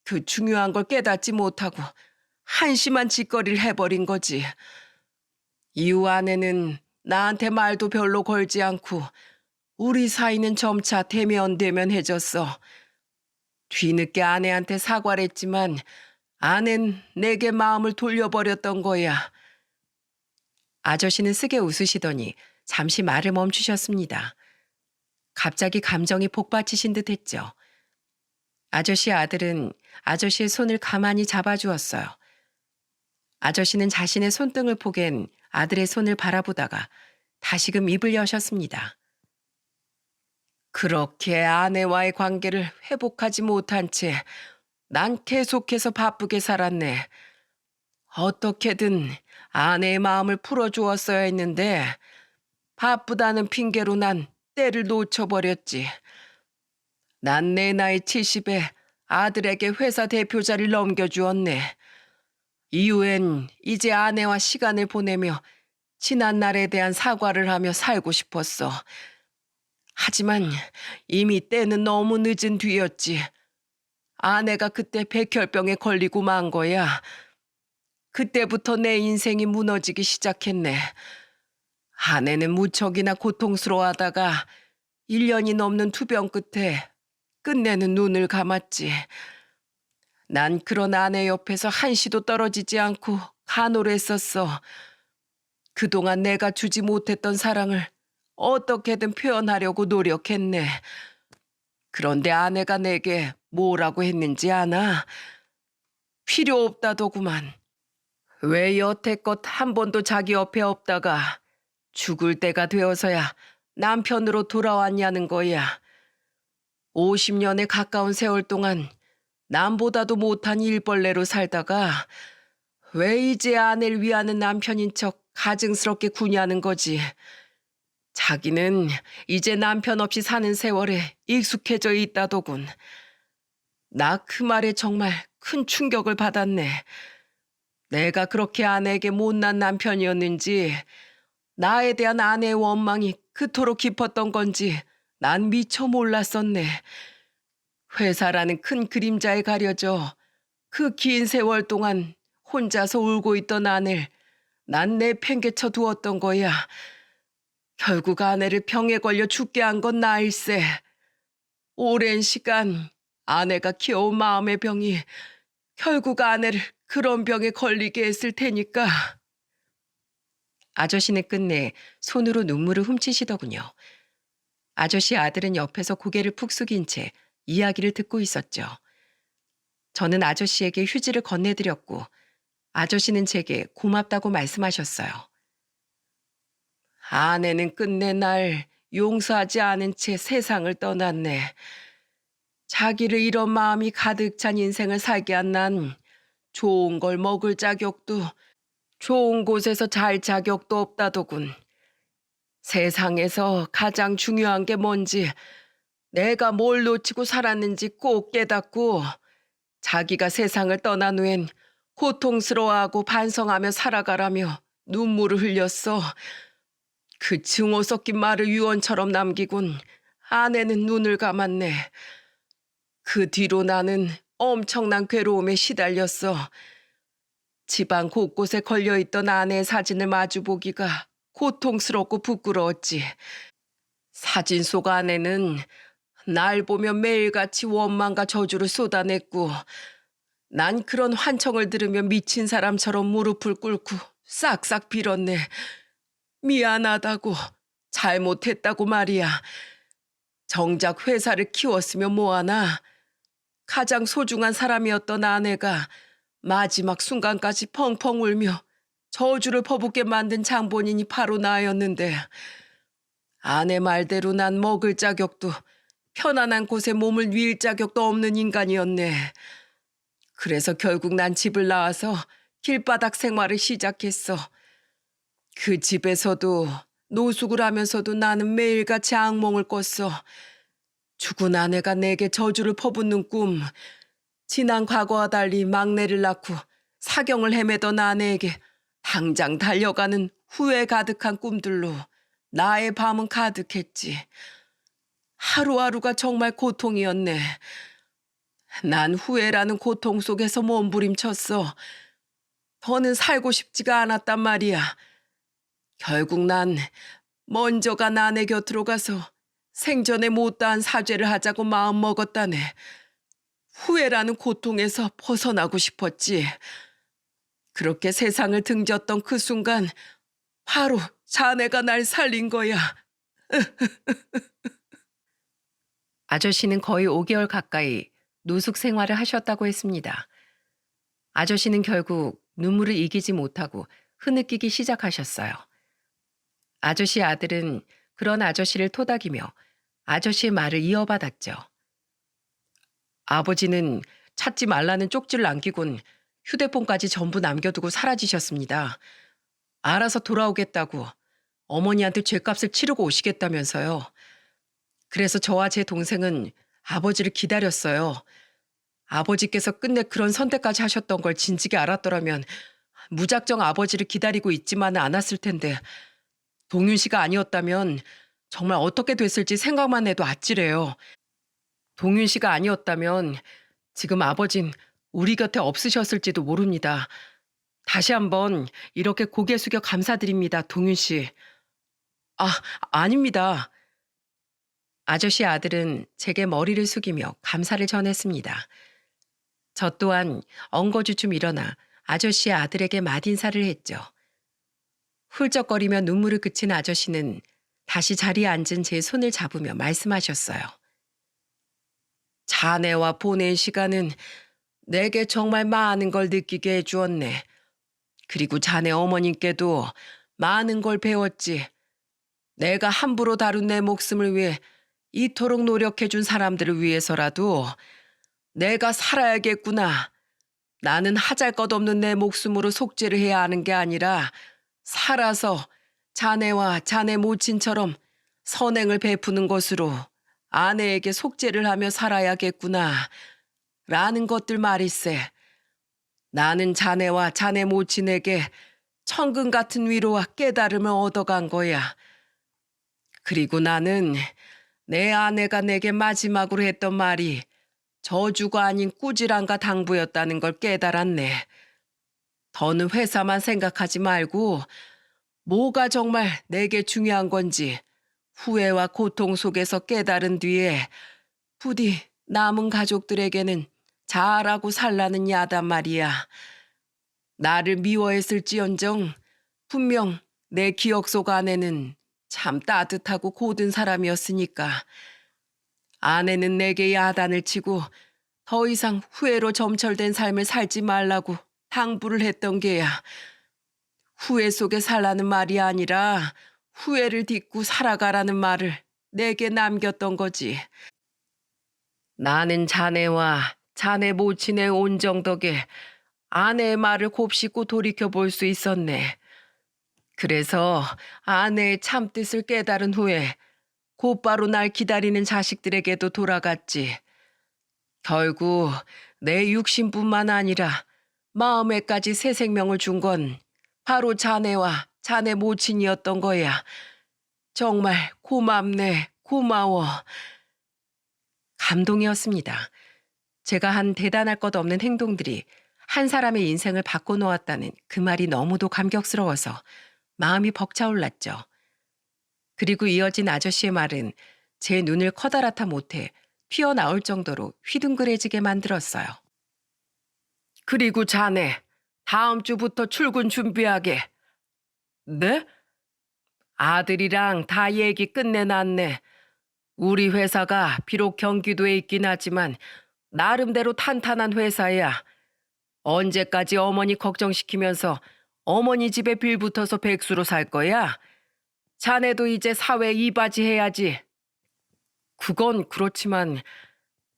그 중요한 걸 깨닫지 못하고 한심한 짓거리를 해버린 거지. 이후 아내는 나한테 말도 별로 걸지 않고 우리 사이는 점차 대면대면해졌어. 뒤늦게 아내한테 사과를 했지만 아낸 내게 마음을 돌려버렸던 거야. 아저씨는 쓰게 웃으시더니 잠시 말을 멈추셨습니다. 갑자기 감정이 복받치신 듯 했죠. 아저씨 아들은 아저씨의 손을 가만히 잡아주었어요. 아저씨는 자신의 손등을 포갠 아들의 손을 바라보다가 다시금 입을 여셨습니다. 그렇게 아내와의 관계를 회복하지 못한 채 난 계속해서 바쁘게 살았네. 어떻게든 아내의 마음을 풀어주었어야 했는데 바쁘다는 핑계로 난 때를 놓쳐버렸지. 난 내 나이 70에 아들에게 회사 대표 자리를 넘겨주었네. 이후엔 이제 아내와 시간을 보내며 지난 날에 대한 사과를 하며 살고 싶었어. 하지만 이미 때는 너무 늦은 뒤였지. 아내가 그때 백혈병에 걸리고 만 거야. 그때부터 내 인생이 무너지기 시작했네. 아내는 무척이나 고통스러워하다가 1년이 넘는 투병 끝에 끝내는 눈을 감았지. 난 그런 아내 옆에서 한시도 떨어지지 않고 간호했었어. 그동안 내가 주지 못했던 사랑을 어떻게든 표현하려고 노력했네. 그런데 아내가 내게 뭐라고 했는지 아나? 필요 없다더구만. 왜 여태껏 한 번도 자기 옆에 없다가 죽을 때가 되어서야 남편으로 돌아왔냐는 거야. 50년에 가까운 세월 동안 남보다도 못한 일벌레로 살다가 왜 이제 아내를 위하는 남편인 척 가증스럽게 구냐는 거지. 자기는 이제 남편 없이 사는 세월에 익숙해져 있다더군. 나 그 말에 정말 큰 충격을 받았네. 내가 그렇게 아내에게 못난 남편이었는지, 나에 대한 아내의 원망이 그토록 깊었던 건지 난 미처 몰랐었네. 회사라는 큰 그림자에 가려져 그 긴 세월 동안 혼자서 울고 있던 아내를 난 내팽개쳐 두었던 거야. 결국 아내를 병에 걸려 죽게 한 건 나일세. 오랜 시간 아내가 키워온 마음의 병이 결국 아내를 그런 병에 걸리게 했을 테니까. 아저씨는 끝내 손으로 눈물을 훔치시더군요. 아저씨 아들은 옆에서 고개를 푹 숙인 채 이야기를 듣고 있었죠. 저는 아저씨에게 휴지를 건네드렸고 아저씨는 제게 고맙다고 말씀하셨어요. 아내는 끝내 날 용서하지 않은 채 세상을 떠났네. 자기를 이런 마음이 가득 찬 인생을 살게 한 난 좋은 걸 먹을 자격도 좋은 곳에서 잘 자격도 없다더군. 세상에서 가장 중요한 게 뭔지, 내가 뭘 놓치고 살았는지 꼭 깨닫고 자기가 세상을 떠난 후엔 고통스러워하고 반성하며 살아가라며 눈물을 흘렸어. 그 증오 섞인 말을 유언처럼 남기곤 아내는 눈을 감았네. 그 뒤로 나는 엄청난 괴로움에 시달렸어. 집안 곳곳에 걸려있던 아내의 사진을 마주보기가 고통스럽고 부끄러웠지. 사진 속 아내는 날 보며 매일같이 원망과 저주를 쏟아냈고, 난 그런 환청을 들으며 미친 사람처럼 무릎을 꿇고 싹싹 빌었네. 미안하다고, 잘못했다고 말이야. 정작 회사를 키웠으면 뭐하나. 가장 소중한 사람이었던 아내가 마지막 순간까지 펑펑 울며 저주를 퍼붓게 만든 장본인이 바로 나였는데, 아내 말대로 난 먹을 자격도 편안한 곳에 몸을 뉘일 자격도 없는 인간이었네. 그래서 결국 난 집을 나와서 길바닥 생활을 시작했어. 그 집에서도 노숙을 하면서도 나는 매일같이 악몽을 꿨어. 죽은 아내가 내게 저주를 퍼붓는 꿈, 지난 과거와 달리 막내를 낳고 사경을 헤매던 아내에게 당장 달려가는 후회 가득한 꿈들로 나의 밤은 가득했지. 하루하루가 정말 고통이었네. 난 후회라는 고통 속에서 몸부림쳤어. 더는 살고 싶지가 않았단 말이야. 결국 난 먼저 간 아내 곁으로 가서 생전에 못다한 사죄를 하자고 마음먹었다네. 후회라는 고통에서 벗어나고 싶었지. 그렇게 세상을 등졌던 그 순간 바로 자네가 날 살린 거야. 아저씨는 거의 5개월 가까이 노숙 생활을 하셨다고 했습니다. 아저씨는 결국 눈물을 이기지 못하고 흐느끼기 시작하셨어요. 아저씨 아들은 그런 아저씨를 토닥이며 아저씨의 말을 이어받았죠. 아버지는 찾지 말라는 쪽지를 남기곤 휴대폰까지 전부 남겨두고 사라지셨습니다. 알아서 돌아오겠다고 어머니한테 죗값을 치르고 오시겠다면서요. 그래서 저와 제 동생은 아버지를 기다렸어요. 아버지께서 끝내 그런 선택까지 하셨던 걸 진즉에 알았더라면 무작정 아버지를 기다리고 있지만은 않았을 텐데, 동윤 씨가 아니었다면 정말 어떻게 됐을지 생각만 해도 아찔해요. 동윤 씨가 아니었다면 지금 아버진 우리 곁에 없으셨을지도 모릅니다. 다시 한번 이렇게 고개 숙여 감사드립니다, 동윤 씨. 아, 아닙니다. 아저씨 아들은 제게 머리를 숙이며 감사를 전했습니다. 저 또한 엉거주춤 일어나 아저씨 아들에게 맞인사를 했죠. 훌쩍거리며 눈물을 그친 아저씨는 다시 자리에 앉은 제 손을 잡으며 말씀하셨어요. 자네와 보낸 시간은 내게 정말 많은 걸 느끼게 해주었네. 그리고 자네 어머님께도 많은 걸 배웠지. 내가 함부로 다룬 내 목숨을 위해 이토록 노력해준 사람들을 위해서라도 내가 살아야겠구나. 나는 하잘것없는 내 목숨으로 속죄를 해야 하는 게 아니라 살아서 자네와 자네 모친처럼 선행을 베푸는 것으로 아내에게 속죄를 하며 살아야겠구나. 라는 것들 말일세. 나는 자네와 자네 모친에게 천금 같은 위로와 깨달음을 얻어간 거야. 그리고 나는 내 아내가 내게 마지막으로 했던 말이 저주가 아닌 꾸지람과 당부였다는 걸 깨달았네. 더는 회사만 생각하지 말고 뭐가 정말 내게 중요한 건지 후회와 고통 속에서 깨달은 뒤에 부디 남은 가족들에게는 잘하고 살라는 야단 말이야. 나를 미워했을지언정 분명 내 기억 속 안에는 참 따뜻하고 고든 사람이었으니까. 아내는 내게 야단을 치고 더 이상 후회로 점철된 삶을 살지 말라고 당부를 했던 게야. 후회 속에 살라는 말이 아니라 후회를 딛고 살아가라는 말을 내게 남겼던 거지. 나는 자네와 자네 모친의 온정 덕에 아내의 말을 곱씹고 돌이켜볼 수 있었네. 그래서 아내의 참뜻을 깨달은 후에 곧바로 날 기다리는 자식들에게도 돌아갔지. 결국 내 육신뿐만 아니라 마음에까지 새 생명을 준 건 바로 자네와 자네 모친이었던 거야. 정말 고맙네, 고마워. 감동이었습니다. 제가 한 대단할 것 없는 행동들이 한 사람의 인생을 바꿔놓았다는 그 말이 너무도 감격스러워서 마음이 벅차올랐죠. 그리고 이어진 아저씨의 말은 제 눈을 커다랗다 못해 튀어나올 정도로 휘둥그레지게 만들었어요. 그리고 자네, 다음 주부터 출근 준비하게. 네? 아들이랑 다 얘기 끝내놨네. 우리 회사가 비록 경기도에 있긴 하지만 나름대로 탄탄한 회사야. 언제까지 어머니 걱정시키면서 어머니 집에 빌붙어서 백수로 살 거야? 자네도 이제 사회 이바지 해야지. 그건 그렇지만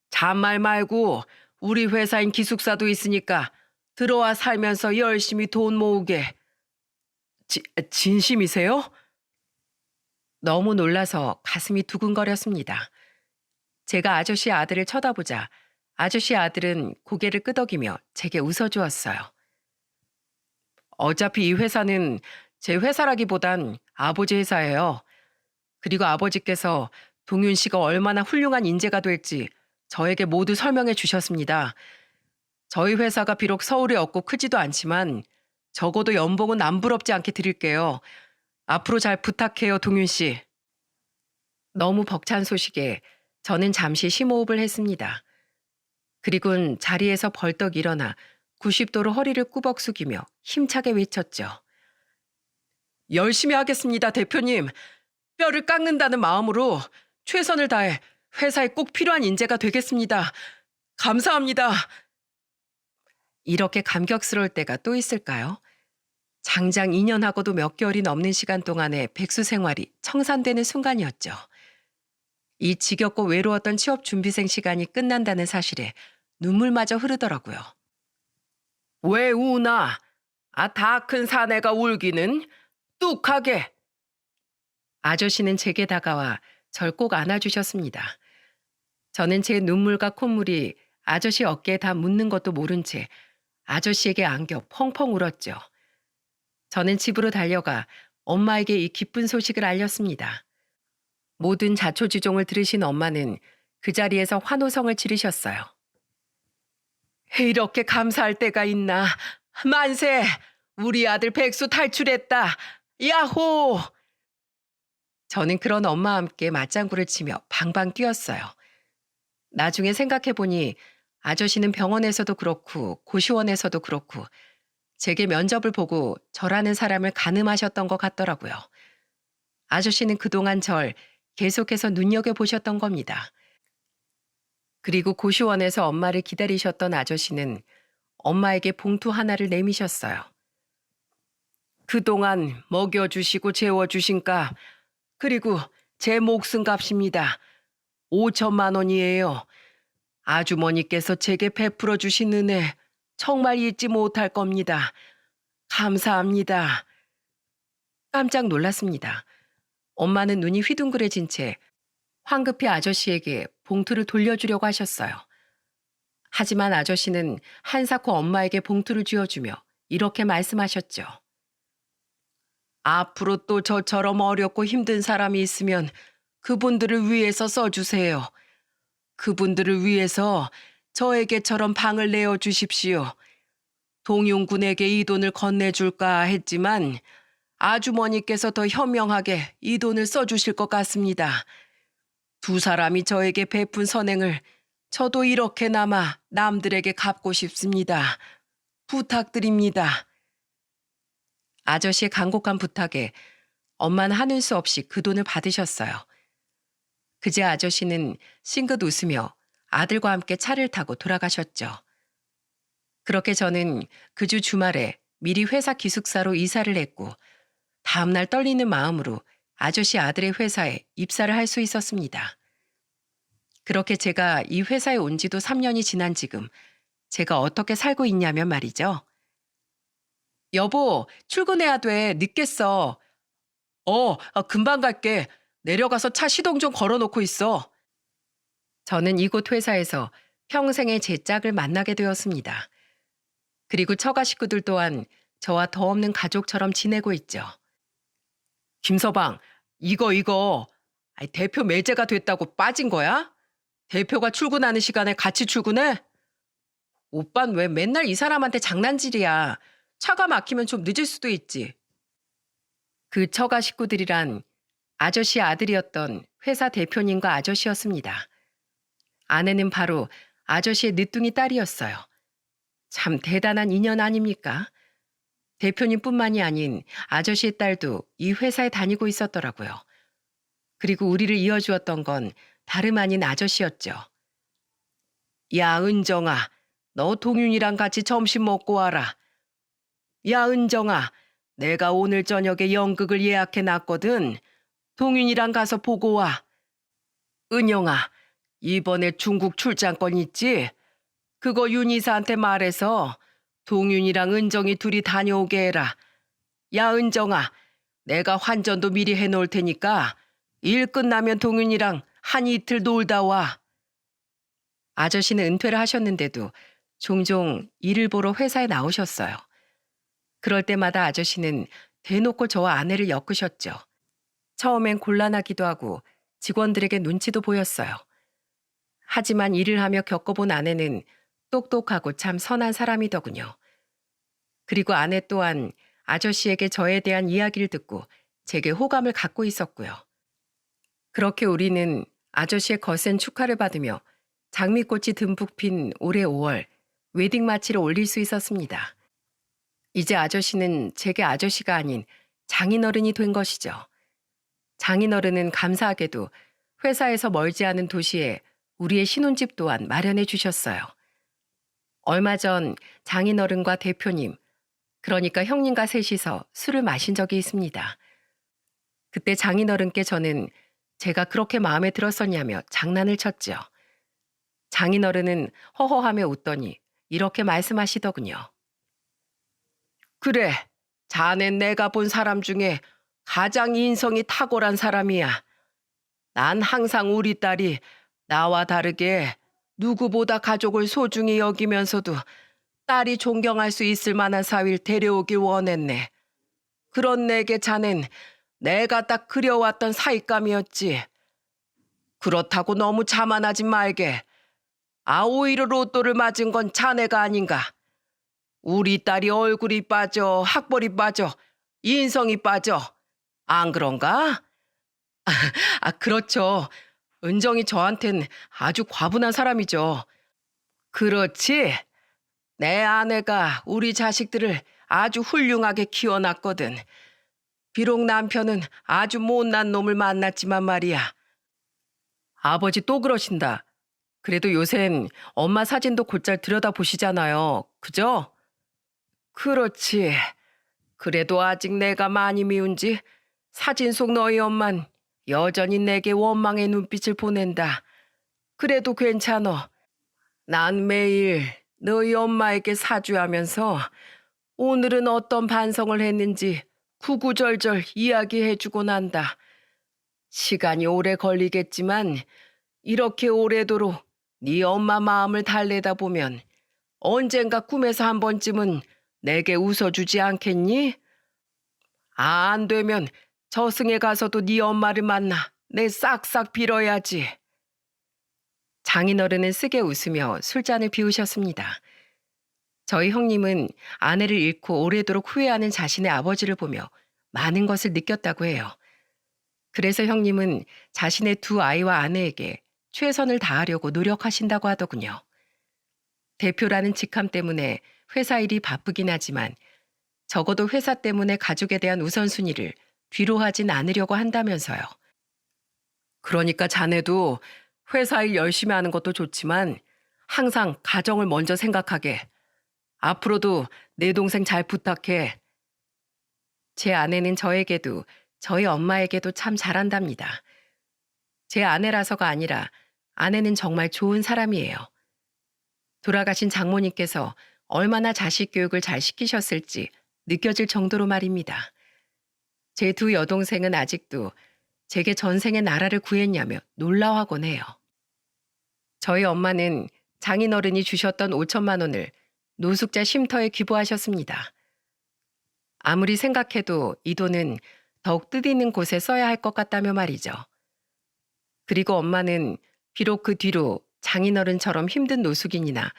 잔말 말고 우리 회사인 기숙사도 있으니까 들어와 살면서 열심히 돈 모으게. 진심이세요? 너무 놀라서 가슴이 두근거렸습니다. 제가 아저씨 아들을 쳐다보자 아저씨 아들은 고개를 끄덕이며 제게 웃어주었어요. 어차피 이 회사는 제 회사라기보단 아버지 회사예요. 그리고 아버지께서 동윤 씨가 얼마나 훌륭한 인재가 될지 저에게 모두 설명해 주셨습니다. 저희 회사가 비록 서울에 없고 크지도 않지만 적어도 연봉은 남부럽지 않게 드릴게요. 앞으로 잘 부탁해요, 동윤 씨. 너무 벅찬 소식에 저는 잠시 심호흡을 했습니다. 그리곤 자리에서 벌떡 일어나 90도로 허리를 꾸벅 숙이며 힘차게 외쳤죠. 열심히 하겠습니다, 대표님. 뼈를 깎는다는 마음으로 최선을 다해 회사에 꼭 필요한 인재가 되겠습니다. 감사합니다. 이렇게 감격스러울 때가 또 있을까요? 장장 2년하고도 몇 개월이 넘는 시간 동안의 백수 생활이 청산되는 순간이었죠. 이 지겹고 외로웠던 취업 준비생 시간이 끝난다는 사실에 눈물마저 흐르더라고요. 왜 우나? 다 큰 사내가 울기는 뚝하게. 아저씨는 제게 다가와 절 꼭 안아주셨습니다. 저는 제 눈물과 콧물이 아저씨 어깨에 다 묻는 것도 모른 채 아저씨에게 안겨 펑펑 울었죠. 저는 집으로 달려가 엄마에게 이 기쁜 소식을 알렸습니다. 모든 자초지종을 들으신 엄마는 그 자리에서 환호성을 지르셨어요. 이렇게 감사할 때가 있나. 만세! 우리 아들 백수 탈출했다. 야호! 저는 그런 엄마와 함께 맞장구를 치며 방방 뛰었어요. 나중에 생각해보니 아저씨는 병원에서도 그렇고 고시원에서도 그렇고 제게 면접을 보고 저라는 사람을 가늠하셨던 것 같더라고요. 아저씨는 그동안 절 계속해서 눈여겨보셨던 겁니다. 그리고 고시원에서 엄마를 기다리셨던 아저씨는 엄마에게 봉투 하나를 내미셨어요. 그동안 먹여주시고 재워주신가 그리고 제 목숨값입니다. 5천만 원이에요. 아주머니께서 제게 베풀어 주신 은혜 정말 잊지 못할 겁니다. 감사합니다. 깜짝 놀랐습니다. 엄마는 눈이 휘둥그레진 채 황급히 아저씨에게 봉투를 돌려주려고 하셨어요. 하지만 아저씨는 한사코 엄마에게 봉투를 쥐어주며 이렇게 말씀하셨죠. 앞으로 또 저처럼 어렵고 힘든 사람이 있으면 그분들을 위해서 써주세요. 그분들을 위해서 저에게처럼 방을 내어주십시오. 동용군에게 이 돈을 건네줄까 했지만 아주머니께서 더 현명하게 이 돈을 써주실 것 같습니다. 두 사람이 저에게 베푼 선행을 저도 이렇게나마 남들에게 갚고 싶습니다. 부탁드립니다. 아저씨의 간곡한 부탁에 엄마는 하는 수 없이 그 돈을 받으셨어요. 그제 아저씨는 싱긋 웃으며 아들과 함께 차를 타고 돌아가셨죠. 그렇게 저는 그 주 주말에 미리 회사 기숙사로 이사를 했고 다음날 떨리는 마음으로 아저씨 아들의 회사에 입사를 할 수 있었습니다. 그렇게 제가 이 회사에 온 지도 3년이 지난 지금 제가 어떻게 살고 있냐면 말이죠. 여보, 출근해야 돼. 늦겠어. 금방 갈게. 내려가서 차 시동 좀 걸어놓고 있어. 저는 이곳 회사에서 평생의 제 짝을 만나게 되었습니다. 그리고 처가 식구들 또한 저와 더 없는 가족처럼 지내고 있죠. 김서방, 이거. 대표 매제가 됐다고 빠진 거야? 대표가 출근하는 시간에 같이 출근해? 오빤 왜 맨날 이 사람한테 장난질이야. 차가 막히면 좀 늦을 수도 있지. 그 처가 식구들이란 아저씨 아들이었던 회사 대표님과 아저씨였습니다. 아내는 바로 아저씨의 늦둥이 딸이었어요. 참 대단한 인연 아닙니까? 대표님뿐만이 아닌 아저씨의 딸도 이 회사에 다니고 있었더라고요. 그리고 우리를 이어주었던 건 다름 아닌 아저씨였죠. 야, 은정아, 너 동윤이랑 같이 점심 먹고 와라. 야, 은정아, 내가 오늘 저녁에 연극을 예약해 놨거든. 동윤이랑 가서 보고 와. 은영아, 이번에 중국 출장권 있지? 그거 윤이사한테 말해서 동윤이랑 은정이 둘이 다녀오게 해라. 야, 은정아, 내가 환전도 미리 해놓을 테니까 일 끝나면 동윤이랑 한 이틀 놀다 와. 아저씨는 은퇴를 하셨는데도 종종 일을 보러 회사에 나오셨어요. 그럴 때마다 아저씨는 대놓고 저와 아내를 엮으셨죠. 처음엔 곤란하기도 하고 직원들에게 눈치도 보였어요. 하지만 일을 하며 겪어본 아내는 똑똑하고 참 선한 사람이더군요. 그리고 아내 또한 아저씨에게 저에 대한 이야기를 듣고 제게 호감을 갖고 있었고요. 그렇게 우리는 아저씨의 거센 축하를 받으며 장미꽃이 듬뿍 핀 올해 5월 웨딩 마치를 올릴 수 있었습니다. 이제 아저씨는 제게 아저씨가 아닌 장인어른이 된 것이죠. 장인어른은 감사하게도 회사에서 멀지 않은 도시에 우리의 신혼집 또한 마련해 주셨어요. 얼마 전 장인어른과 대표님, 그러니까 형님과 셋이서 술을 마신 적이 있습니다. 그때 장인어른께 저는 제가 그렇게 마음에 들었었냐며 장난을 쳤죠. 장인어른은 허허하며 웃더니 이렇게 말씀하시더군요. 그래, 자넨 내가 본 사람 중에 가장 인성이 탁월한 사람이야. 난 항상 우리 딸이 나와 다르게 누구보다 가족을 소중히 여기면서도 딸이 존경할 수 있을 만한 사위를 데려오길 원했네. 그런 내게 자넨 내가 딱 그려왔던 사윗감이었지. 그렇다고 너무 자만하지 말게. 오히려 로또를 맞은 건 자네가 아닌가. 우리 딸이 얼굴이 빠져, 학벌이 빠져, 인성이 빠져. 안 그런가? 그렇죠. 은정이 저한텐 아주 과분한 사람이죠. 그렇지. 내 아내가 우리 자식들을 아주 훌륭하게 키워놨거든. 비록 남편은 아주 못난 놈을 만났지만 말이야. 아버지 또 그러신다. 그래도 요샌 엄마 사진도 곧잘 들여다보시잖아요. 그죠? 그렇지. 그래도 아직 내가 많이 미운지 사진 속 너희 엄만 여전히 내게 원망의 눈빛을 보낸다. 그래도 괜찮어. 난 매일 너희 엄마에게 사죄하면서 오늘은 어떤 반성을 했는지 구구절절 이야기해주고 난다. 시간이 오래 걸리겠지만 이렇게 오래도록 네 엄마 마음을 달래다 보면 언젠가 꿈에서 한 번쯤은 내게 웃어주지 않겠니? 안 되면 저승에 가서도 네 엄마를 만나 내 싹싹 빌어야지. 장인어른은 쓰게 웃으며 술잔을 비우셨습니다. 저희 형님은 아내를 잃고 오래도록 후회하는 자신의 아버지를 보며 많은 것을 느꼈다고 해요. 그래서 형님은 자신의 두 아이와 아내에게 최선을 다하려고 노력하신다고 하더군요. 대표라는 직함 때문에 회사 일이 바쁘긴 하지만 적어도 회사 때문에 가족에 대한 우선순위를 뒤로 하진 않으려고 한다면서요. 그러니까 자네도 회사 일 열심히 하는 것도 좋지만 항상 가정을 먼저 생각하게. 앞으로도 내 동생 잘 부탁해. 제 아내는 저에게도 저희 엄마에게도 참 잘한답니다. 제 아내라서가 아니라 아내는 정말 좋은 사람이에요. 돌아가신 장모님께서 얼마나 자식 교육을 잘 시키셨을지 느껴질 정도로 말입니다. 제 두 여동생은 아직도 제게 전생의 나라를 구했냐며 놀라워하곤 해요. 저희 엄마는 장인어른이 주셨던 5천만 원을 노숙자 쉼터에 기부하셨습니다. 아무리 생각해도 이 돈은 더욱 뜻있는 곳에 써야 할 것 같다며 말이죠. 그리고 엄마는 비록 그 뒤로 장인어른처럼 힘든 노숙인이나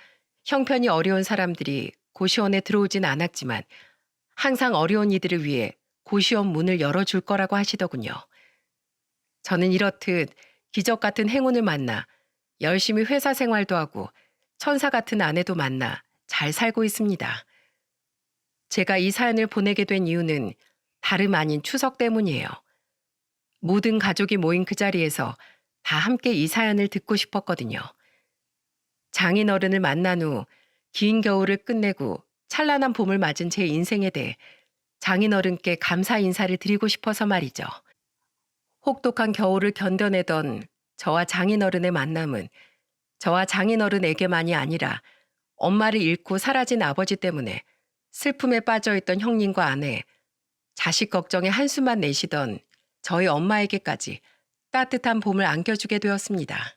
형편이 어려운 사람들이 고시원에 들어오진 않았지만 항상 어려운 이들을 위해 고시원 문을 열어줄 거라고 하시더군요. 저는 이렇듯 기적 같은 행운을 만나 열심히 회사 생활도 하고 천사 같은 아내도 만나 잘 살고 있습니다. 제가 이 사연을 보내게 된 이유는 다름 아닌 추석 때문이에요. 모든 가족이 모인 그 자리에서 다 함께 이 사연을 듣고 싶었거든요. 장인어른을 만난 후 긴 겨울을 끝내고 찬란한 봄을 맞은 제 인생에 대해 장인어른께 감사 인사를 드리고 싶어서 말이죠. 혹독한 겨울을 견뎌내던 저와 장인어른의 만남은 저와 장인어른에게만이 아니라 엄마를 잃고 사라진 아버지 때문에 슬픔에 빠져있던 형님과 아내, 자식 걱정에 한숨만 내쉬던 저희 엄마에게까지 따뜻한 봄을 안겨주게 되었습니다.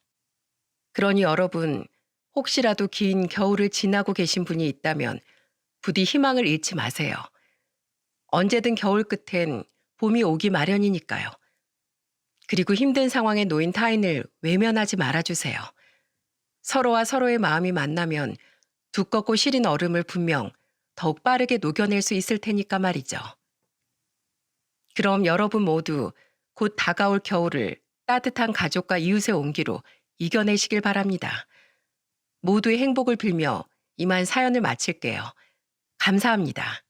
그러니 여러분, 혹시라도 긴 겨울을 지나고 계신 분이 있다면 부디 희망을 잃지 마세요. 언제든 겨울 끝엔 봄이 오기 마련이니까요. 그리고 힘든 상황에 놓인 타인을 외면하지 말아주세요. 서로와 서로의 마음이 만나면 두껍고 시린 얼음을 분명 더욱 빠르게 녹여낼 수 있을 테니까 말이죠. 그럼 여러분 모두 곧 다가올 겨울을 따뜻한 가족과 이웃의 온기로 이겨내시길 바랍니다. 모두의 행복을 빌며 이만 사연을 마칠게요. 감사합니다.